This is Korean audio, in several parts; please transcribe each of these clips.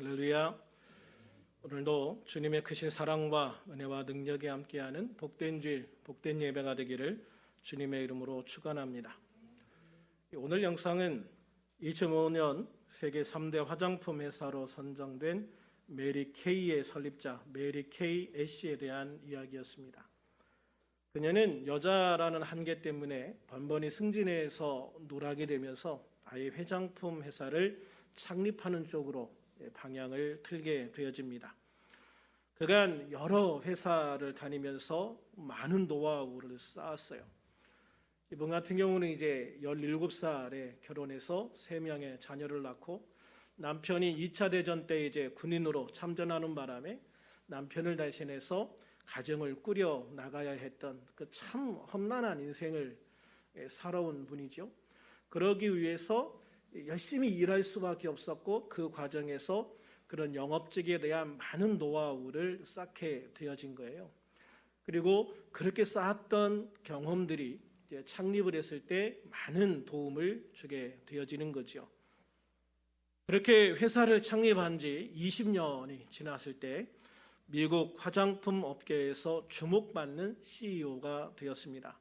할렐루야. 오늘도 주님의 크신 사랑과 은혜와 능력이 함께하는 복된 주일, 복된 예배가 되기를 주님의 이름으로 축원합니다. 오늘 영상은 2005년 세계 3대 화장품 회사로 선정된 메리 케이의 설립자 메리 케이 애쉬에 대한 이야기였습니다. 그녀는 여자라는 한계 때문에 번번이 승진해서 놀아게 되면서 아예 화장품 회사를 창립하는 쪽으로 방향을 틀게 되어집니다. 그간 여러 회사를 다니면서 많은 노하우를 쌓았어요. 이분 같은 경우는 이제 17살에 결혼해서 3명의 자녀를 낳고 남편이 2차 대전 때 이제 군인으로 참전하는 바람에 남편을 대신해서 가정을 꾸려 나가야 했던 그 참 험난한 인생을 살아온 분이죠. 그러기 위해서 열심히 일할 수밖에 없었고 그 과정에서 그런 영업직에 대한 많은 노하우를 쌓게 되어진 거예요. 그리고 그렇게 쌓았던 경험들이 이제 창립을 했을 때 많은 도움을 주게 되어지는 거죠. 그렇게 회사를 창립한 지 20년이 지났을 때 미국 화장품 업계에서 주목받는 CEO가 되었습니다.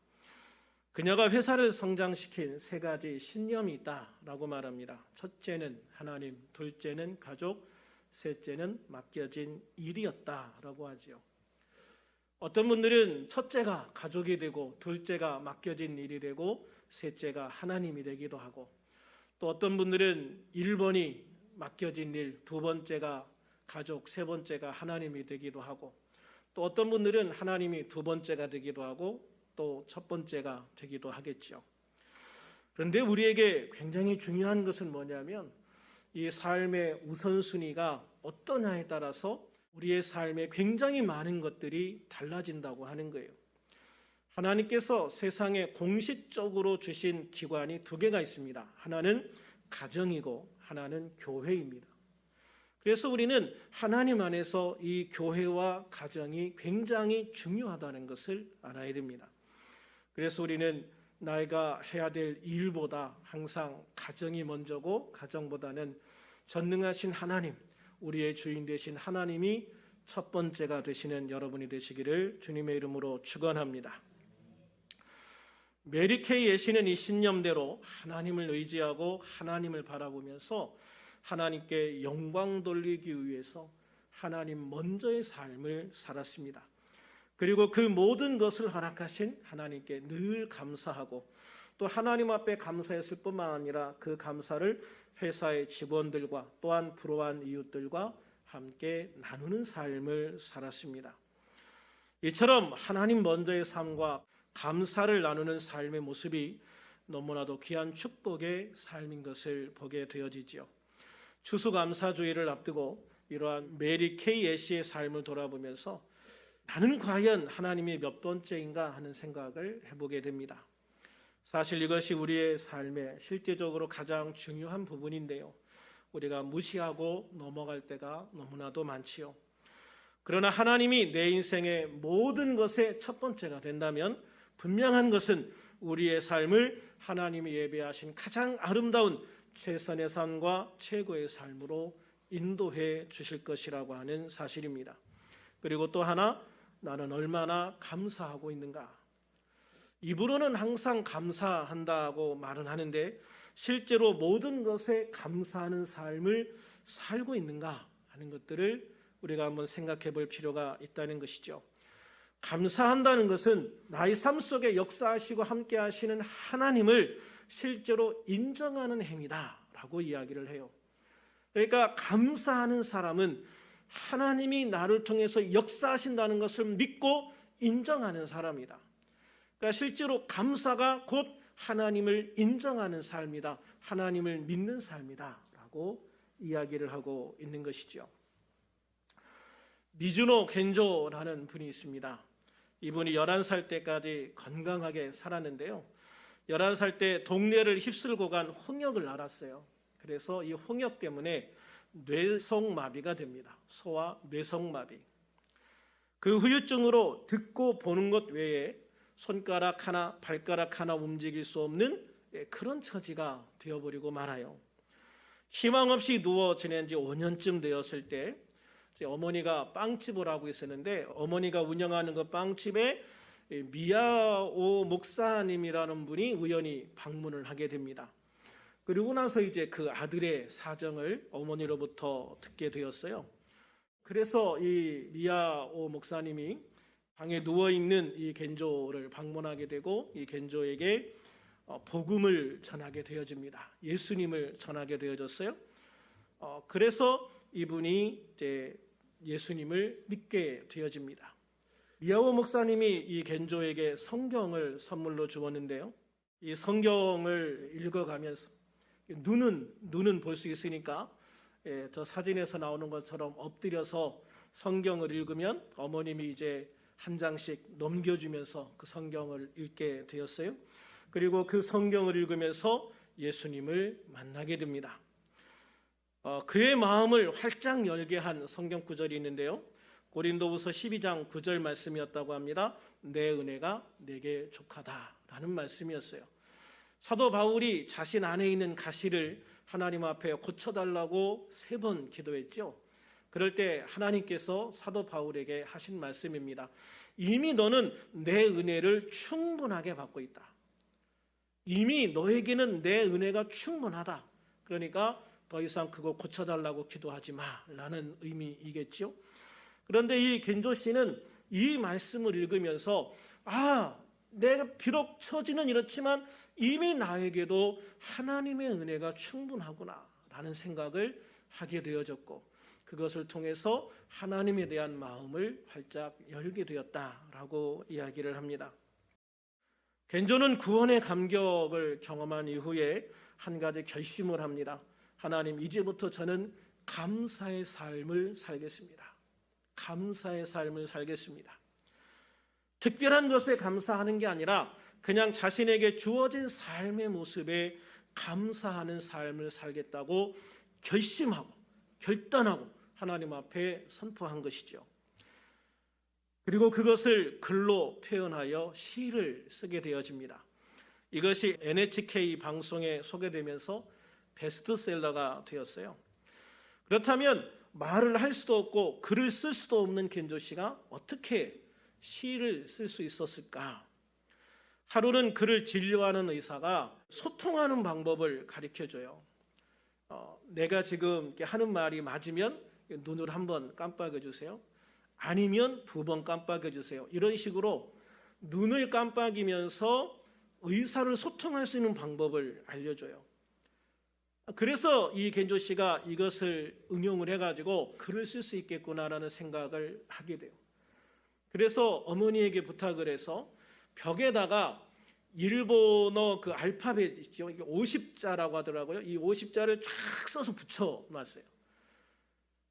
그녀가 회사를 성장시킨 3가지 신념이 있다라고 말합니다. 첫째는 하나님, 둘째는 가족, 셋째는 맡겨진 일이었다라고 하지요. 어떤 분들은 첫째가 가족이 되고 둘째가 맡겨진 일이 되고 셋째가 하나님이 되기도 하고, 또 어떤 분들은 1번이 맡겨진 일, 2번째가 가족, 3번째가 하나님이 되기도 하고, 또 어떤 분들은 하나님이 2번째가 되기도 하고 또 첫 번째가 되기도 하겠죠. 그런데 우리에게 굉장히 중요한 것은 뭐냐면 이 삶의 우선순위가 어떠냐에 따라서 우리의 삶에 굉장히 많은 것들이 달라진다고 하는 거예요. 하나님께서 세상에 공식적으로 주신 기관이 2개가 있습니다. 하나는 가정이고 하나는 교회입니다. 그래서 우리는 하나님 안에서 이 교회와 가정이 굉장히 중요하다는 것을 알아야 됩니다. 그래서 우리는 나이가 해야 될 일보다 항상 가정이 먼저고, 가정보다는 전능하신 하나님, 우리의 주인 되신 하나님이 첫 번째가 되시는 여러분이 되시기를 주님의 이름으로 축원합니다. 메리 케이 애쉬는 이 신념대로 하나님을 의지하고 하나님을 바라보면서 하나님께 영광 돌리기 위해서 하나님 먼저의 삶을 살았습니다. 그리고 그 모든 것을 허락하신 하나님께 늘 감사하고, 또 하나님 앞에 감사했을 뿐만 아니라 그 감사를 회사의 직원들과 또한 불우한 이웃들과 함께 나누는 삶을 살았습니다. 이처럼 하나님 먼저의 삶과 감사를 나누는 삶의 모습이 너무나도 귀한 축복의 삶인 것을 보게 되어지죠. 추수감사주의를 앞두고 이러한 메리 케이 애쉬의 삶을 돌아보면서 나는 과연 하나님이 몇 번째인가 하는 생각을 해보게 됩니다. 사실 이것이 우리의 삶에 실제적으로 가장 중요한 부분인데요, 우리가 무시하고 넘어갈 때가 너무나도 많지요. 그러나 하나님이 내 인생의 모든 것의 첫 번째가 된다면 분명한 것은 우리의 삶을 하나님이 예배하신 가장 아름다운 최선의 삶과 최고의 삶으로 인도해 주실 것이라고 하는 사실입니다. 그리고 또 하나, 나는 얼마나 감사하고 있는가. 입으로는 항상 감사한다고 말은 하는데 실제로 모든 것에 감사하는 삶을 살고 있는가 하는 것들을 우리가 한번 생각해 볼 필요가 있다는 것이죠. 감사한다는 것은 나의 삶 속에 역사하시고 함께 하시는 하나님을 실제로 인정하는 행위다라고 이야기를 해요. 그러니까 감사하는 사람은 하나님이 나를 통해서 역사하신다는 것을 믿고 인정하는 사람이다. 그러니까 실제로 감사가 곧 하나님을 인정하는 삶이다, 하나님을 믿는 삶이다 라고 이야기를 하고 있는 것이죠. 미즈노 겐조라는 분이 있습니다. 이분이 11살 때까지 건강하게 살았는데요, 11살 때 동네를 휩쓸고 간 홍역을 앓았어요. 그래서 이 홍역 때문에 뇌성마비가 됩니다. 소아 뇌성마비. 그 후유증으로 듣고 보는 것 외에 손가락 하나, 발가락 하나 움직일 수 없는 그런 처지가 되어버리고 말아요. 희망 없이 누워 지낸 지 5년쯤 되었을 때 어머니가 빵집을 하고 있었는데 어머니가 운영하는 그 빵집에 미야오 목사님이라는 분이 우연히 방문을 하게 됩니다. 그리고 나서 이제 그 아들의 사정을 어머니로부터 듣게 되었어요. 그래서 이 미야오 목사님이 방에 누워 있는 이 겐조를 방문하게 되고 이 겐조에게 복음을 전하게 되어집니다. 예수님을 전하게 되어졌어요. 그래서 이분이 이제 예수님을 믿게 되어집니다. 미야오 목사님이 이 겐조에게 성경을 선물로 주었는데요. 이 성경을 읽어가면서 눈은 볼 수 있으니까 저 사진에서 나오는 것처럼 엎드려서 성경을 읽으면 어머님이 이제 한 장씩 넘겨주면서 그 성경을 읽게 되었어요. 그리고 그 성경을 읽으면서 예수님을 만나게 됩니다. 그의 마음을 활짝 열게 한 성경 구절이 있는데요. 고린도후서 12장 9절 말씀이었다고 합니다. 내 은혜가 내게 족하다라는 말씀이었어요. 사도 바울이 자신 안에 있는 가시를 하나님 앞에 고쳐달라고 3번 기도했죠. 그럴 때 하나님께서 사도 바울에게 하신 말씀입니다. 이미 너는 내 은혜를 충분하게 받고 있다. 이미 너에게는 내 은혜가 충분하다. 그러니까 더 이상 그거 고쳐달라고 기도하지 마라는 의미이겠죠. 그런데 이 겐조 씨는 이 말씀을 읽으면서 내가 비록 처지는 이렇지만 이미 나에게도 하나님의 은혜가 충분하구나라는 생각을 하게 되어졌고 그것을 통해서 하나님에 대한 마음을 활짝 열게 되었다라고 이야기를 합니다. 겐조는 구원의 감격을 경험한 이후에 한 가지 결심을 합니다. 하나님, 이제부터 저는 감사의 삶을 살겠습니다. 감사의 삶을 살겠습니다. 특별한 것에 감사하는 게 아니라 그냥 자신에게 주어진 삶의 모습에 감사하는 삶을 살겠다고 결심하고 결단하고 하나님 앞에 선포한 것이죠. 그리고 그것을 글로 표현하여 시를 쓰게 되어집니다. 이것이 NHK 방송에 소개되면서 베스트셀러가 되었어요. 그렇다면 말을 할 수도 없고 글을 쓸 수도 없는 겐조 씨가 어떻게 시를 쓸 수 있었을까? 하루는 그를 진료하는 의사가 소통하는 방법을 가르쳐줘요. 내가 지금 하는 말이 맞으면 눈을 한번 깜빡여 주세요. 아니면 2번 깜빡여 주세요. 이런 식으로 눈을 깜빡이면서 의사를 소통할 수 있는 방법을 알려줘요. 그래서 이 겐조 씨가 이것을 응용을 해가지고 글을 쓸 수 있겠구나라는 생각을 하게 돼요. 그래서 어머니에게 부탁을 해서 벽에다가 일본어 그 알파벳 있죠. 이게 50자라고 하더라고요. 이 50자를 쫙 써서 붙여놨어요.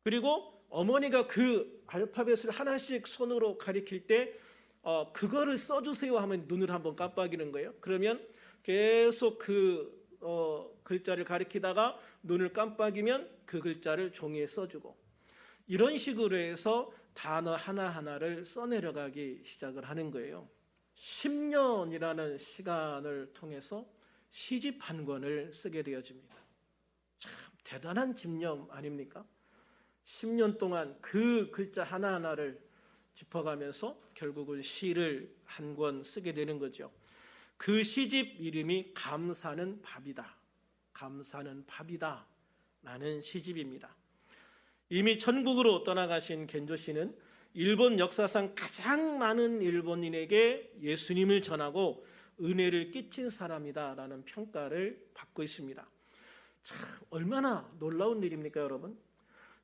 그리고 어머니가 그 알파벳을 하나씩 손으로 가리킬 때 그거를 써주세요 하면 눈을 한번 깜빡이는 거예요. 그러면 계속 그 글자를 가리키다가 눈을 깜빡이면 그 글자를 종이에 써주고 이런 식으로 해서 단어 하나하나를 써내려가기 시작을 하는 거예요. 10년이라는 시간을 통해서 시집 한 권을 쓰게 되어집니다. 참 대단한 집념 아닙니까? 10년 동안 그 글자 하나하나를 짚어가면서 결국은 시를 한 권 쓰게 되는 거죠. 그 시집 이름이 감사는 밥이다. 감사는 밥이다 라는 시집입니다. 이미 천국으로 떠나가신 겐조 씨는 일본 역사상 가장 많은 일본인에게 예수님을 전하고 은혜를 끼친 사람이다라는 평가를 받고 있습니다. 참 얼마나 놀라운 일입니까, 여러분?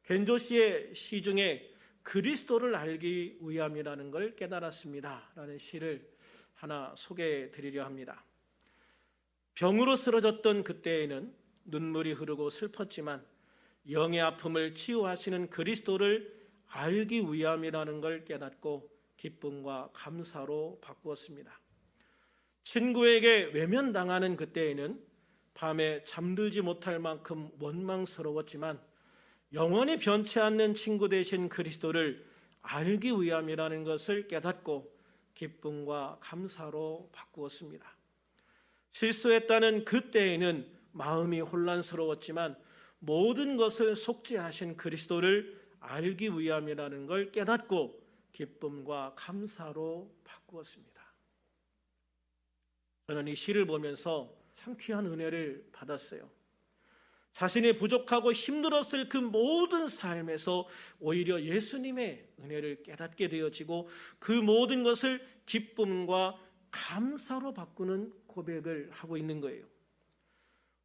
겐조 씨의 시 중에 그리스도를 알기 위함이라는 걸 깨달았습니다라는 시를 하나 소개해 드리려 합니다. 병으로 쓰러졌던 그때에는 눈물이 흐르고 슬펐지만 영의 아픔을 치유하시는 그리스도를 알기 위함이라는 걸 깨닫고 기쁨과 감사로 바꾸었습니다. 친구에게 외면당하는 그때에는 밤에 잠들지 못할 만큼 원망스러웠지만 영원히 변치 않는 친구 되신 그리스도를 알기 위함이라는 것을 깨닫고 기쁨과 감사로 바꾸었습니다. 실수했다는 그때에는 마음이 혼란스러웠지만 모든 것을 속죄하신 그리스도를 알기 위함이라는 걸 깨닫고 기쁨과 감사로 바꾸었습니다. 저는 이 시를 보면서 참 귀한 은혜를 받았어요. 자신이 부족하고 힘들었을 그 모든 삶에서 오히려 예수님의 은혜를 깨닫게 되어지고 그 모든 것을 기쁨과 감사로 바꾸는 고백을 하고 있는 거예요.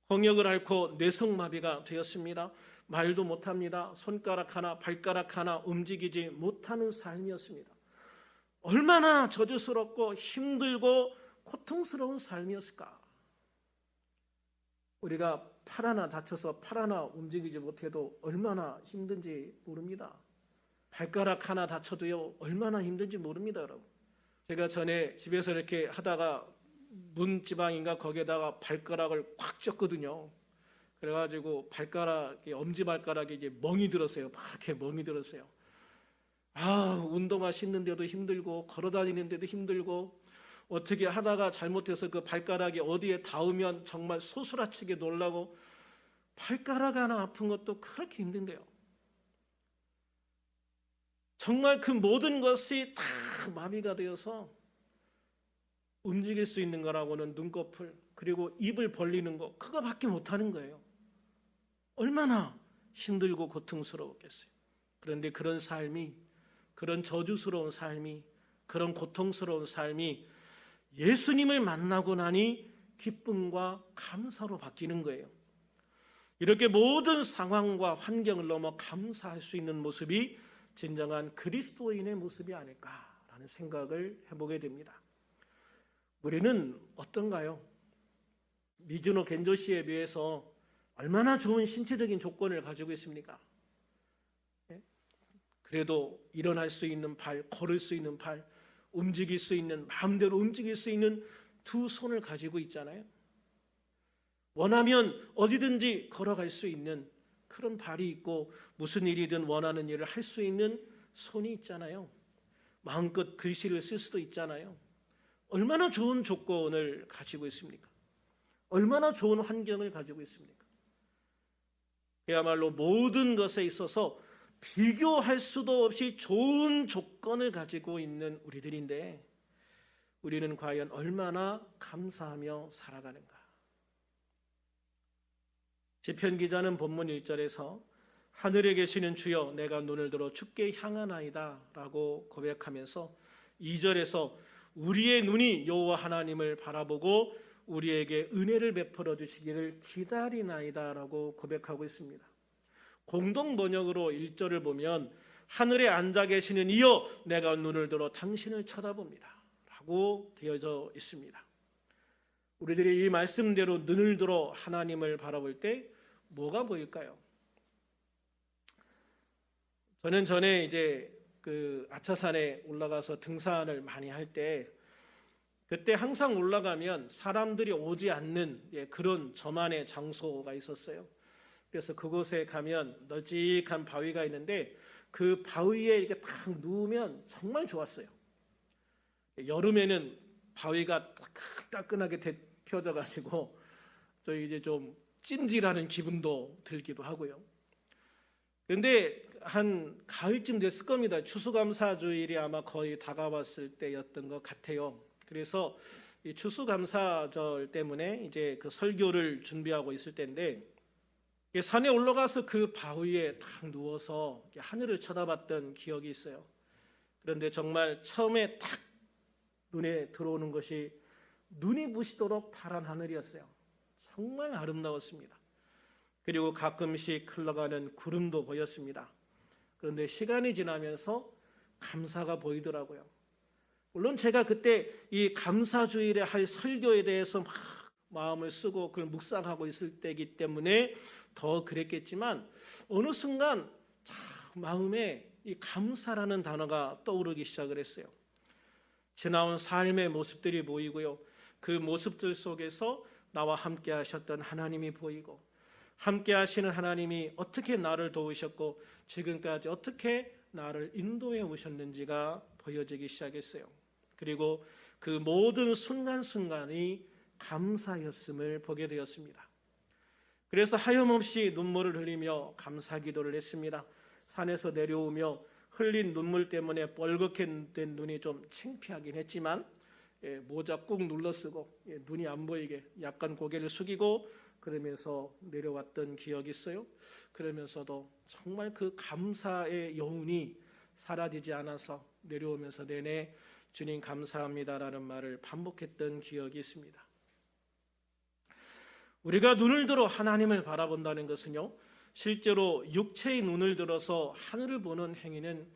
홍역을 앓고 뇌성마비가 되었습니다. 말도 못합니다. 손가락 하나 발가락 하나 움직이지 못하는 삶이었습니다. 얼마나 저주스럽고 힘들고 고통스러운 삶이었을까. 우리가 팔 하나 다쳐서 팔 하나 움직이지 못해도 얼마나 힘든지 모릅니다. 발가락 하나 다쳐도요 얼마나 힘든지 모릅니다, 여러분. 제가 전에 집에서 이렇게 하다가 문지방인가 거기에다가 발가락을 꽉 쪘거든요. 그래가지고 발가락이 엄지발가락이 이제 멍이 들었어요. 막 이렇게 멍이 들었어요. 운동화 신는데도 힘들고 걸어다니는데도 힘들고 어떻게 하다가 잘못해서 그 발가락이 어디에 닿으면 정말 소스라치게 놀라고 발가락 하나 아픈 것도 그렇게 힘든데요. 정말 그 모든 것이 다 마비가 되어서 움직일 수 있는 거라고는 눈꺼풀 그리고 입을 벌리는 거 그거밖에 못하는 거예요. 얼마나 힘들고 고통스러웠겠어요. 그런데 그런 삶이 그런 저주스러운 삶이 그런 고통스러운 삶이 예수님을 만나고 나니 기쁨과 감사로 바뀌는 거예요. 이렇게 모든 상황과 환경을 넘어 감사할 수 있는 모습이 진정한 그리스도인의 모습이 아닐까라는 생각을 해보게 됩니다. 우리는 어떤가요? 미즈노 겐조시에 비해서 얼마나 좋은 신체적인 조건을 가지고 있습니까? 그래도 일어날 수 있는 발, 걸을 수 있는 발, 움직일 수 있는, 마음대로 움직일 수 있는 두 손을 가지고 있잖아요. 원하면 어디든지 걸어갈 수 있는 그런 발이 있고 무슨 일이든 원하는 일을 할 수 있는 손이 있잖아요. 마음껏 글씨를 쓸 수도 있잖아요. 얼마나 좋은 조건을 가지고 있습니까? 얼마나 좋은 환경을 가지고 있습니까? 그야말로 모든 것에 있어서 비교할 수도 없이 좋은 조건을 가지고 있는 우리들인데 우리는 과연 얼마나 감사하며 살아가는가? 시편 기자는 본문 1절에서 하늘에 계시는 주여 내가 눈을 들어 주께 향하나이다 라고 고백하면서 2절에서 우리의 눈이 여호와 하나님을 바라보고 우리에게 은혜를 베풀어 주시기를 기다리나이다 라고 고백하고 있습니다. 공동 번역으로 1절을 보면 하늘에 앉아 계시는 이여 내가 눈을 들어 당신을 쳐다봅니다 라고 되어져 있습니다. 우리들이 이 말씀대로 눈을 들어 하나님을 바라볼 때 뭐가 보일까요? 저는 전에 이제 그 아차산에 올라가서 등산을 많이 할 때 그때 항상 올라가면 사람들이 오지 않는 그런 저만의 장소가 있었어요. 그래서 그곳에 가면 널찍한 바위가 있는데 그 바위에 이렇게 딱 누우면 정말 좋았어요. 여름에는 바위가 따끈하게 데펴져 가지고 저 이제 좀 찜질하는 기분도 들기도 하고요. 그런데 한 가을쯤 됐을 겁니다. 추수감사주일이 아마 거의 다가왔을 때였던 것 같아요. 그래서 이 추수감사절 때문에 이제 그 설교를 준비하고 있을 때인데 산에 올라가서 그 바위에 딱 누워서 하늘을 쳐다봤던 기억이 있어요. 그런데 정말 처음에 딱 눈에 들어오는 것이 눈이 부시도록 파란 하늘이었어요. 정말 아름다웠습니다. 그리고 가끔씩 흘러가는 구름도 보였습니다. 그런데 시간이 지나면서 감사가 보이더라고요. 물론 제가 그때 이 감사주일에 할 설교에 대해서 막 마음을 쓰고 그걸 묵상하고 있을 때이기 때문에 더 그랬겠지만 어느 순간 마음에 이 감사라는 단어가 떠오르기 시작을 했어요. 지나온 삶의 모습들이 보이고요. 그 모습들 속에서 나와 함께 하셨던 하나님이 보이고 함께 하시는 하나님이 어떻게 나를 도우셨고 지금까지 어떻게 나를 인도해 오셨는지가 보여지기 시작했어요. 그리고 그 모든 순간순간이 감사였음을 보게 되었습니다. 그래서 하염없이 눈물을 흘리며 감사 기도를 했습니다. 산에서 내려오며 흘린 눈물 때문에 뻘겋게 된 눈이 좀 창피하긴 했지만 모자 꾹 눌러 쓰고 눈이 안 보이게 약간 고개를 숙이고 그러면서 내려왔던 기억이 있어요. 그러면서도 정말 그 감사의 여운이 사라지지 않아서 내려오면서 내내 주님 감사합니다라는 말을 반복했던 기억이 있습니다. 우리가 눈을 들어 하나님을 바라본다는 것은요, 실제로 육체의 눈을 들어서 하늘을 보는 행위는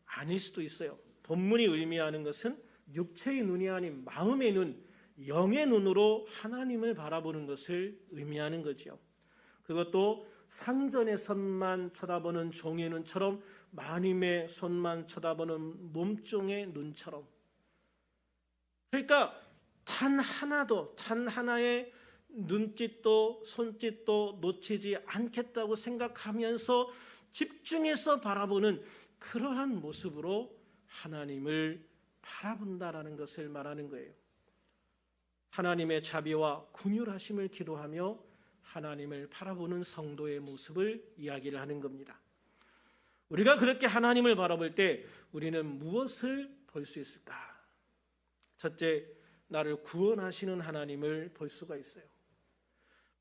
아닐 수도 있어요. 본문이 의미하는 것은 육체의 눈이 아닌 마음의 눈, 영의 눈으로 하나님을 바라보는 것을 의미하는 거죠. 그것도 상전의 손만 쳐다보는 종의 눈처럼, 마님의 손만 쳐다보는 몸종의 눈처럼. 그러니까 단 하나의 눈짓도 손짓도 놓치지 않겠다고 생각하면서 집중해서 바라보는 그러한 모습으로 하나님을 바라본다라는 것을 말하는 거예요. 하나님의 자비와 긍휼하심을 기도하며 하나님을 바라보는 성도의 모습을 이야기를 하는 겁니다. 우리가 그렇게 하나님을 바라볼 때 우리는 무엇을 볼 수 있을까? 첫째, 나를 구원하시는 하나님을 볼 수가 있어요.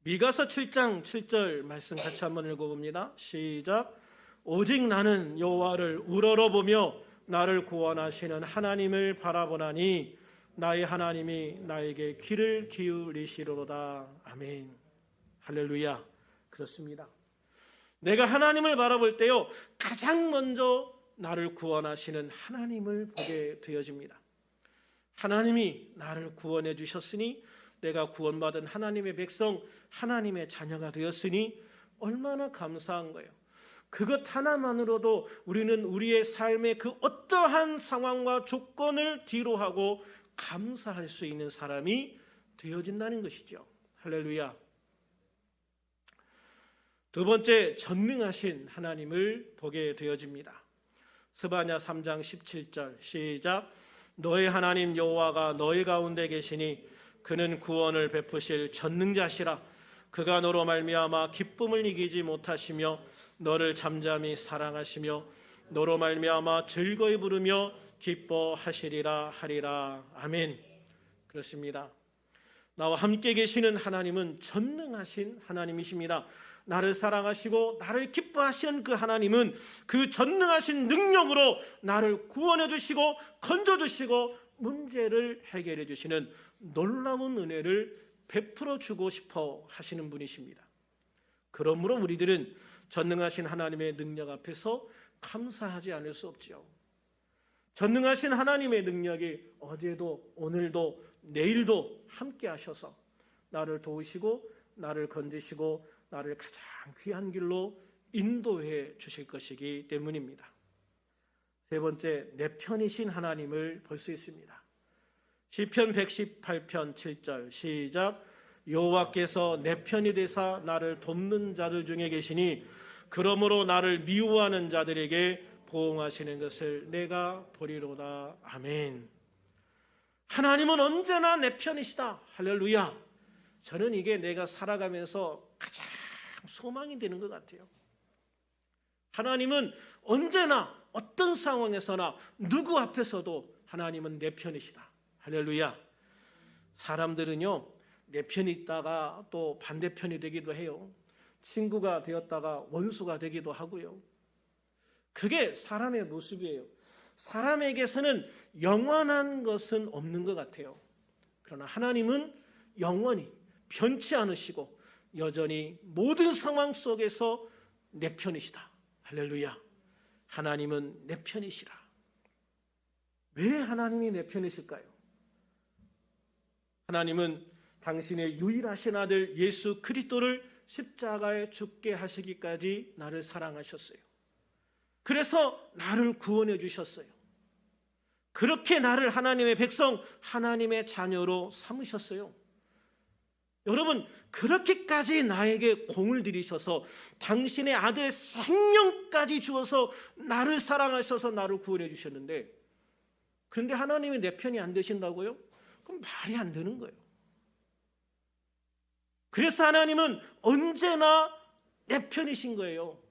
미가서 7장 7절 말씀 같이 한번 읽어봅니다. 시작. 오직 나는 여호와를 우러러보며 나를 구원하시는 하나님을 바라보나니 나의 하나님이 나에게 귀를 기울이시로다. 아멘. 할렐루야. 그렇습니다. 내가 하나님을 바라볼 때요, 가장 먼저 나를 구원하시는 하나님을 보게 되어집니다. 하나님이 나를 구원해 주셨으니, 내가 구원받은 하나님의 백성, 하나님의 자녀가 되었으니 얼마나 감사한 거예요. 그것 하나만으로도 우리는 우리의 삶의 그 어떠한 상황과 조건을 뒤로하고 감사할 수 있는 사람이 되어진다는 것이죠. 할렐루야. 두 번째, 전능하신 하나님을 보게 되어집니다. 스바냐 3장 17절 시작. 너의 하나님 여호와가 너희 가운데 계시니 그는 구원을 베푸실 전능자시라. 그가 너로 말미암아 기쁨을 이기지 못하시며 너를 잠잠히 사랑하시며 너로 말미암아 즐거이 부르며 기뻐하시리라 하리라. 아멘. 그렇습니다. 나와 함께 계시는 하나님은 전능하신 하나님이십니다. 나를 사랑하시고 나를 기뻐하시는 그 하나님은 그 전능하신 능력으로 나를 구원해 주시고 건져 주시고 문제를 해결해 주시는 놀라운 은혜를 베풀어 주고 싶어 하시는 분이십니다. 그러므로 우리들은 전능하신 하나님의 능력 앞에서 감사하지 않을 수 없죠. 전능하신 하나님의 능력이 어제도 오늘도 내일도 함께 하셔서 나를 도우시고 나를 건지시고 나를 가장 귀한 길로 인도해 주실 것이기 때문입니다. 세 번째, 내 편이신 하나님을 볼 수 있습니다. 시편 118편 7절 시작. 여호와께서 내 편이 되사 나를 돕는 자들 중에 계시니 그러므로 나를 미워하는 자들에게 보응하시는 것을 내가 보리로다. 아멘. 하나님은 언제나 내 편이시다. 할렐루야. 저는 이게 내가 살아가면서 가장 소망이 되는 것 같아요. 하나님은 언제나 어떤 상황에서나 누구 앞에서도 하나님은 내 편이시다. 할렐루야. 사람들은요, 내 편이 있다가 또 반대편이 되기도 해요. 친구가 되었다가 원수가 되기도 하고요. 그게 사람의 모습이에요. 사람에게서는 영원한 것은 없는 것 같아요. 그러나 하나님은 영원히 변치 않으시고 여전히 모든 상황 속에서 내 편이시다. 할렐루야. 하나님은 내 편이시라. 왜 하나님이 내 편이실까요? 하나님은 당신의 유일하신 아들 예수 그리스도를 십자가에 죽게 하시기까지 나를 사랑하셨어요. 그래서 나를 구원해 주셨어요. 그렇게 나를 하나님의 백성, 하나님의 자녀로 삼으셨어요. 여러분, 그렇게까지 나에게 공을 들이셔서 당신의 아들의 생명까지 주어서 나를 사랑하셔서 나를 구원해 주셨는데, 그런데 하나님이 내 편이 안 되신다고요? 그럼 말이 안 되는 거예요. 그래서 하나님은 언제나 내 편이신 거예요.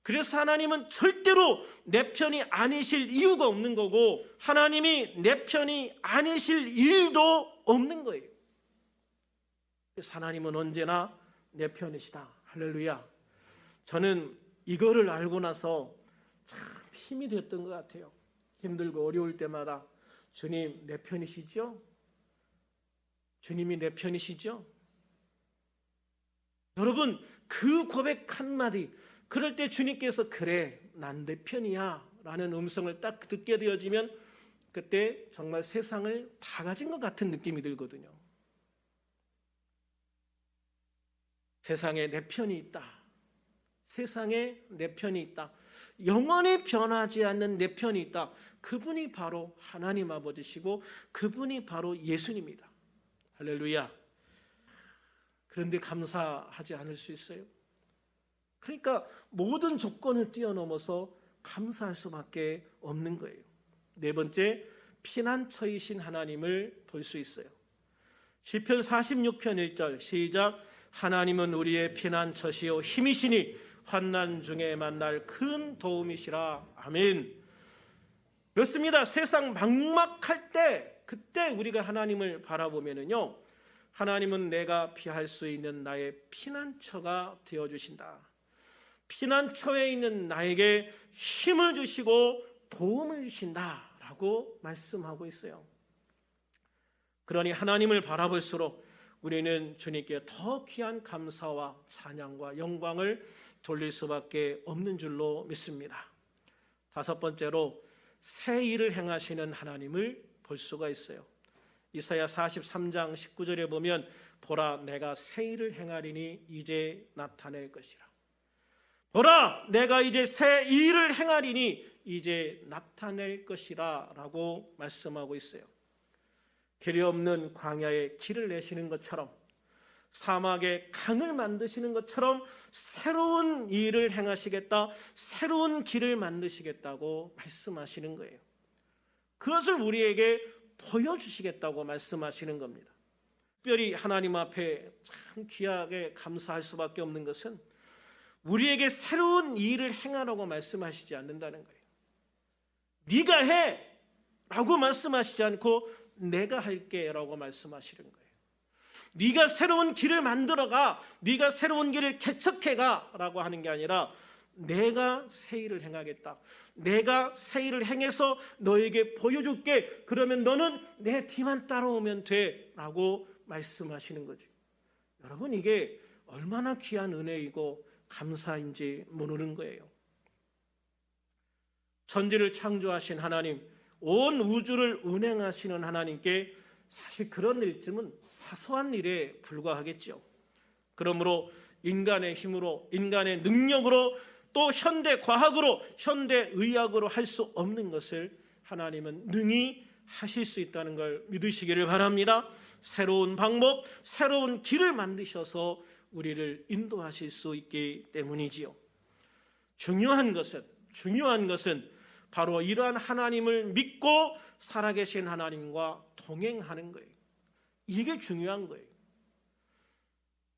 그래서 하나님은 절대로 내 편이 아니실 이유가 없는 거고, 하나님이 내 편이 아니실 일도 없는 거예요. 그래서 하나님은 언제나 내 편이시다. 할렐루야. 저는 이거를 알고 나서 참 힘이 됐던 것 같아요. 힘들고 어려울 때마다 주님 내 편이시죠? 주님이 내 편이시죠? 여러분, 그 고백 한마디, 그럴 때 주님께서 그래 난 내 편이야 라는 음성을 딱 듣게 되어지면 그때 정말 세상을 다 가진 것 같은 느낌이 들거든요. 세상에 내 편이 있다. 세상에 내 편이 있다. 영원히 변하지 않는 내 편이 있다. 그분이 바로 하나님 아버지시고 그분이 바로 예수님입니다. 할렐루야. 그런데 감사하지 않을 수 있어요? 그러니까 모든 조건을 뛰어넘어서 감사할 수밖에 없는 거예요. 네 번째, 피난처이신 하나님을 볼 수 있어요. 시편 46편 1절 시작. 하나님은 우리의 피난처시요 힘이시니 환난 중에 만날 큰 도움이시라. 아멘. 그렇습니다. 세상 막막할 때, 그때 우리가 하나님을 바라보면은요, 하나님은 내가 피할 수 있는 나의 피난처가 되어주신다. 피난처에 있는 나에게 힘을 주시고 도움을 주신다라고 말씀하고 있어요. 그러니 하나님을 바라볼수록 우리는 주님께 더 귀한 감사와 찬양과 영광을 돌릴 수밖에 없는 줄로 믿습니다. 다섯 번째로 새 일을 행하시는 하나님을 볼 수가 있어요. 이사야 43장 19절에 보면 보라 내가 새 일을 행하리니 이제 나타낼 것이라. 보라 내가 이제 새 일을 행하리니 이제 나타낼 것이라 라고 말씀하고 있어요. 길이 없는 광야에 길을 내시는 것처럼, 사막에 강을 만드시는 것처럼 새로운 일을 행하시겠다, 새로운 길을 만드시겠다고 말씀하시는 거예요. 그것을 우리에게 보여주시겠다고 말씀하시는 겁니다. 특별히 하나님 앞에 참 귀하게 감사할 수밖에 없는 것은 우리에게 새로운 일을 행하라고 말씀하시지 않는다는 거예요. 네가 해! 라고 말씀하시지 않고 내가 할게 라고 말씀하시는 거예요. 네가 새로운 길을 만들어가, 네가 새로운 길을 개척해가 라고 하는 게 아니라 내가 새 일을 행하겠다. 내가 새 일을 행해서 너에게 보여줄게. 그러면 너는 내 뒤만 따라오면 돼 라고 말씀하시는 거죠. 여러분, 이게 얼마나 귀한 은혜이고 감사인지 모르는 거예요. 천지를 창조하신 하나님, 온 우주를 운행하시는 하나님께 사실 그런 일쯤은 사소한 일에 불과하겠죠. 그러므로 인간의 힘으로, 인간의 능력으로, 또 현대 과학으로, 현대 의학으로 할 수 없는 것을 하나님은 능히 하실 수 있다는 걸 믿으시기를 바랍니다. 새로운 방법, 새로운 길을 만드셔서 우리를 인도하실 수 있기 때문이지요. 중요한 것은 바로 이러한 하나님을 믿고 살아계신 하나님과 동행하는 거예요. 이게 중요한 거예요.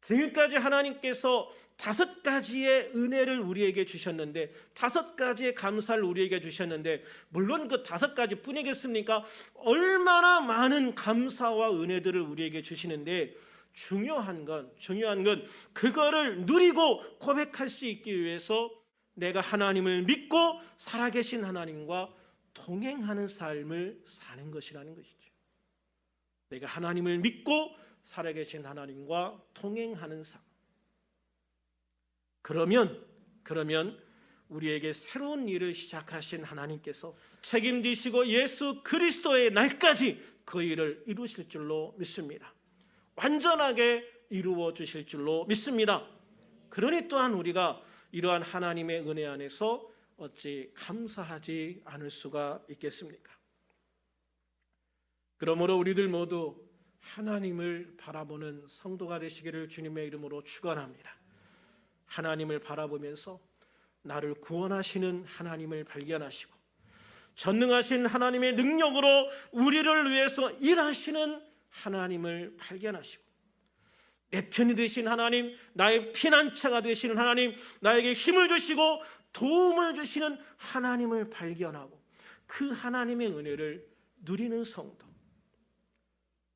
지금까지 하나님께서 5가지의 은혜를 우리에게 주셨는데, 5가지의 감사를 우리에게 주셨는데, 물론 그 5가지 뿐이겠습니까? 얼마나 많은 감사와 은혜들을 우리에게 주시는데, 중요한 건 그거를 누리고 고백할 수 있기 위해서 내가 하나님을 믿고 살아계신 하나님과 동행하는 삶을 사는 것이라는 것이죠. 내가 하나님을 믿고 살아계신 하나님과 동행하는 삶. 그러면 우리에게 새로운 일을 시작하신 하나님께서 책임지시고 예수 그리스도의 날까지 그 일을 이루실 줄로 믿습니다. 완전하게 이루어 주실 줄로 믿습니다. 그러니 또한 우리가 이러한 하나님의 은혜 안에서 어찌 감사하지 않을 수가 있겠습니까? 그러므로 우리들 모두 하나님을 바라보는 성도가 되시기를 주님의 이름으로 축원합니다. 하나님을 바라보면서 나를 구원하시는 하나님을 발견하시고, 전능하신 하나님의 능력으로 우리를 위해서 일하시는 하나님을 발견하시고, 내 편이 되신 하나님, 나의 피난처가 되시는 하나님, 나에게 힘을 주시고 도움을 주시는 하나님을 발견하고 그 하나님의 은혜를 누리는 성도,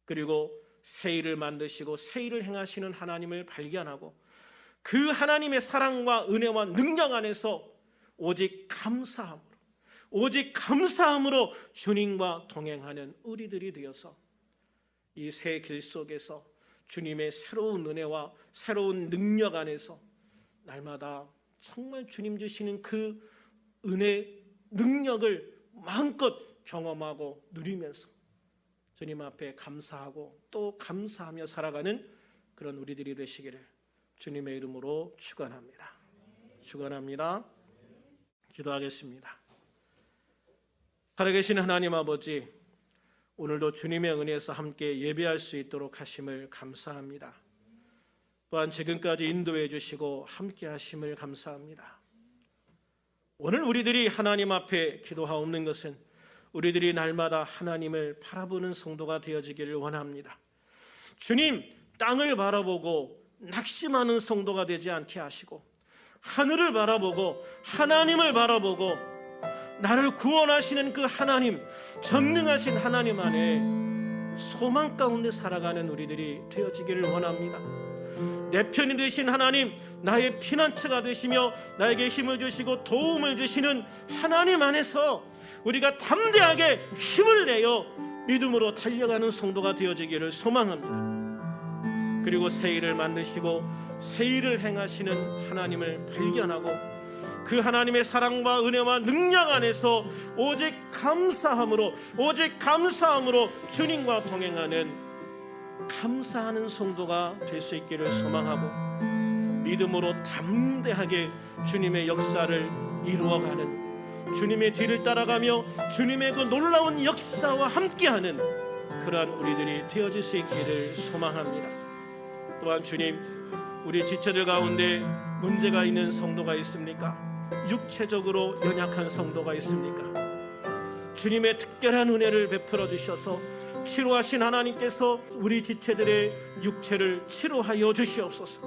그리고 새 일을 만드시고 새 일을 행하시는 하나님을 발견하고 그 하나님의 사랑과 은혜와 능력 안에서 오직 감사함으로 주님과 동행하는 우리들이 되어서 이 새 길 속에서 주님의 새로운 은혜와 새로운 능력 안에서 날마다 정말 주님 주시는 그 은혜, 능력을 마음껏 경험하고 누리면서 주님 앞에 감사하고 또 감사하며 살아가는 그런 우리들이 되시기를 주님의 이름으로 축원합니다. 기도하겠습니다. 살아계신 하나님 아버지, 오늘도 주님의 은혜에서 함께 예배할 수 있도록 하심을 감사합니다. 또한 지금까지 인도해 주시고 함께 하심을 감사합니다. 오늘 우리들이 하나님 앞에 기도하옵는 것은 우리들이 날마다 하나님을 바라보는 성도가 되어지기를 원합니다. 주님, 땅을 바라보고 낙심하는 성도가 되지 않게 하시고 하늘을 바라보고 하나님을 바라보고 나를 구원하시는 그 하나님, 전능하신 하나님 안에 소망 가운데 살아가는 우리들이 되어지기를 원합니다. 내 편이 되신 하나님, 나의 피난처가 되시며 나에게 힘을 주시고 도움을 주시는 하나님 안에서 우리가 담대하게 힘을 내어 믿음으로 달려가는 성도가 되어지기를 소망합니다. 그리고 새 일을 만드시고 새 일을 행하시는 하나님을 발견하고 그 하나님의 사랑과 은혜와 능력 안에서 오직 감사함으로 주님과 동행하는 감사하는 성도가 될 수 있기를 소망하고 믿음으로 담대하게 주님의 역사를 이루어가는, 주님의 뒤를 따라가며 주님의 그 놀라운 역사와 함께하는 그러한 우리들이 되어질 수 있기를 소망합니다. 또한 주님, 우리 지체들 가운데 문제가 있는 성도가 있습니까? 육체적으로 연약한 성도가 있습니까? 주님의 특별한 은혜를 베풀어 주셔서 치료하신 하나님께서 우리 지체들의 육체를 치료하여 주시옵소서.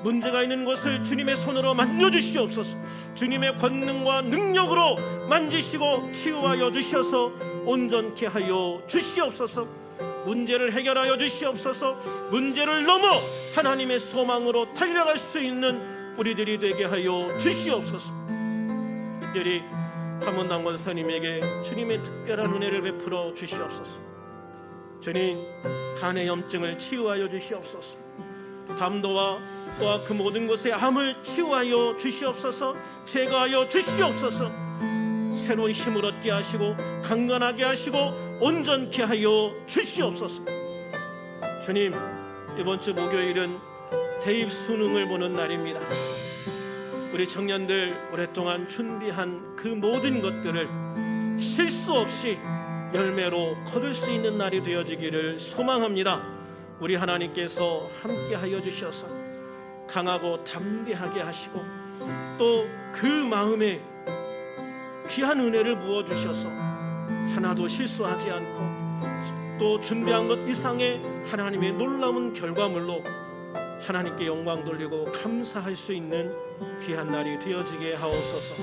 문제가 있는 곳을 주님의 손으로 만져주시옵소서. 주님의 권능과 능력으로 만지시고 치유하여 주셔서 온전케 하여 주시옵소서. 문제를 해결하여 주시옵소서. 문제를 넘어 하나님의 소망으로 달려갈 수 있는 우리들이 되게 하여 주시옵소서. 특별히 함원당 권사님에게 주님의 특별한 은혜를 베풀어 주시옵소서. 주님, 간의 염증을 치유하여 주시옵소서. 담도와 또한 그 모든 곳에 암을 치유하여 주시옵소서. 제거하여 주시옵소서. 새로운 힘을 얻게 하시고 강건하게 하시고 온전케 하여 주시옵소서. 주님, 이번 주 목요일은 대입 수능을 보는 날입니다. 우리 청년들 오랫동안 준비한 그 모든 것들을 실수 없이 열매로 거둘 수 있는 날이 되어지기를 소망합니다. 우리 하나님께서 함께하여 주셔서 강하고 담대하게 하시고 또 그 마음에 귀한 은혜를 부어주셔서 하나도 실수하지 않고 또 준비한 것 이상의 하나님의 놀라운 결과물로 하나님께 영광 돌리고 감사할 수 있는 귀한 날이 되어지게 하옵소서.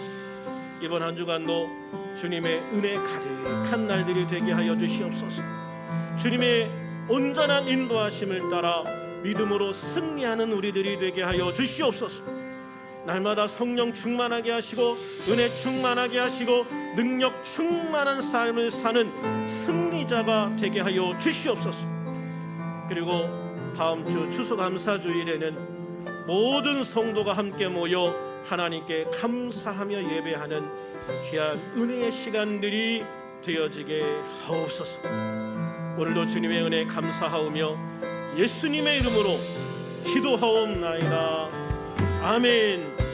이번 한 주간도 주님의 은혜 가득한 날들이 되게 하여 주시옵소서. 주님의 온전한 인도하심을 따라 믿음으로 승리하는 우리들이 되게 하여 주시옵소서. 날마다 성령 충만하게 하시고 은혜 충만하게 하시고 능력 충만한 삶을 사는 승리자가 되게 하여 주시옵소서. 그리고 다음 주 추수감사주일에는 모든 성도가 함께 모여 하나님께 감사하며 예배하는 귀한 은혜의 시간들이 되어지게 하옵소서. 오늘도 주님의 은혜에 감사하오며 예수님의 이름으로 기도하옵나이다. 아멘.